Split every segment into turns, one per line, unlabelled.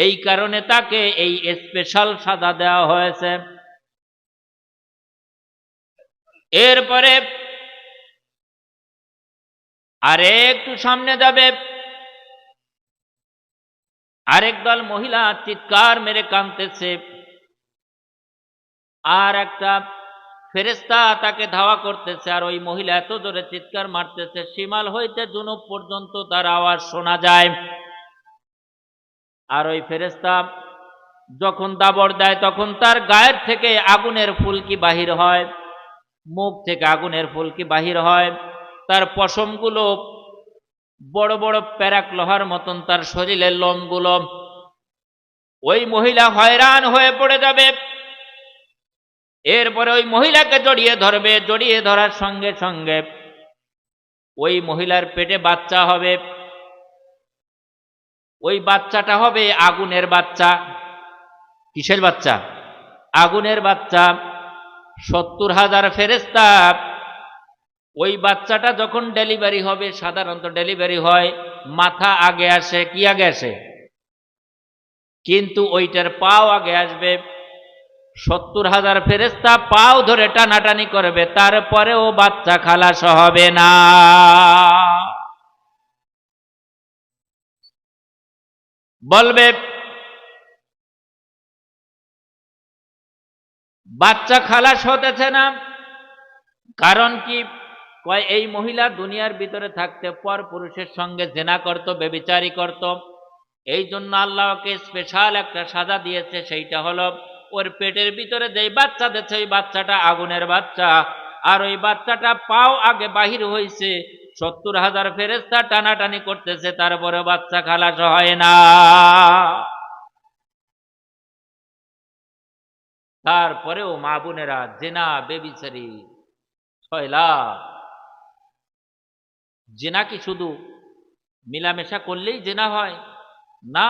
এই কারণে তাকে এই স্পেশাল সাজা দেওয়া হয়েছে। এরপরে আরেকটু সামনে যাবে, আরেক দল মহিলা চিৎকার মেরে কাঁদতেছে, আর একটা ফেরেশতা তাকে ধাওয়া করতেছে, আর ওই মহিলা এত জোরে চিৎকার মারতেছে শিমাল হইতে জুনুব পর্যন্ত তার আওয়াজ শোনা যায়। আর ওই ফেরেশতা যখন দাবড় দেয় তখন তার গায়ের থেকে আগুনের ফুলকি বাহির হয়, মুখ থেকে আগুনের ফুলকি বাহির হয়, তার পশমগুলো বড় বড় প্যারাক লোহার মতন, তার শরীরের লোমগুলো। ওই মহিলা হয়রান হয়ে পড়ে যাবে। এরপরে ওই মহিলাকে জড়িয়ে ধরবে, জড়িয়ে ধরার সঙ্গে সঙ্গে ওই মহিলার পেটে বাচ্চা হবে। ওই বাচ্চাটা হবে আগুনের বাচ্চা। কিসের বাচ্চা? আগুনের বাচ্চা। 70,000 ফেরেশতা ওই বাচ্চাটা যখন ডেলিভারি হবে, সাধারণত ডেলিভারি হয় মাথা আগে আসে, কি আগে আসে? কিন্তু ওইটার পাও আগে আসবে। 70,000 ফেরেশতা পাও ধরে টানাটানি করবে, তারপরেও বাচ্চা খালাস হবে না। বলবে বাচ্চা খালাস হতেছে না, কারণ কি? কয় এই মহিলা দুনিয়ার ভিতরে থাকতে পর পুরুষের সঙ্গে জেনা করত, ব্যভিচারী করত, এই জন্য আল্লাহকে স্পেশাল একটা সাজা দিয়েছে। সেইটা হলো ওর পেটের ভিতরে যেই বাচ্চা দিচ্ছে ওই বাচ্চাটা আগুনের বাচ্চা, আর ওই বাচ্চাটা পাও আগে বাহির হয়েছে। 70,000 ফেরেশতা টানাটানি করতেছে, তারপরে বাচ্চা খালাস হয় না। তারপরেও মা বোনেরা, জেনা ব্যভিচারী 6 লাখ। জেনা কি শুধু মিলামেশা করলেই জেনা হয়? না।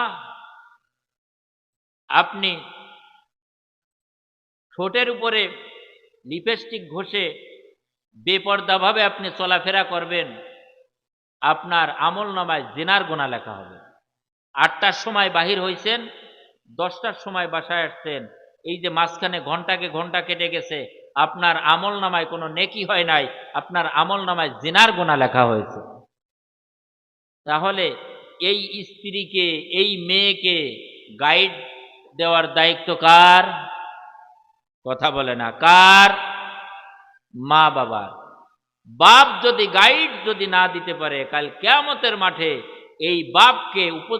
আপনি ঠোঁটের উপরে লিপস্টিক ঘষে বেপরদাভাবে আপনি চলাফেরা করবেন, আপনার আমলনামায় জিনার গুনাহ লেখা হবে। 8টার সময় বাহির হইছেন, 10টার সময় বাসায় আসছেন, এই যে মাঝখানে ঘন্টাকে ঘন্টা কেটে গেছে, আপনার আমলনামায় কোনো নেকি হয় নাই, আপনার আমলনামায় জিনার গুনাহ লেখা হয়েছে। তাহলে এই স্ত্রীকে, এই মেয়েকে গাইড দেওয়ার দায়িত্ব কার? কথা বলে না, কার? মা বাবার। বাপ যদি গাইড যদি না দিতে পারে, কাল কিয়ামতের মাঠে এই বাপকে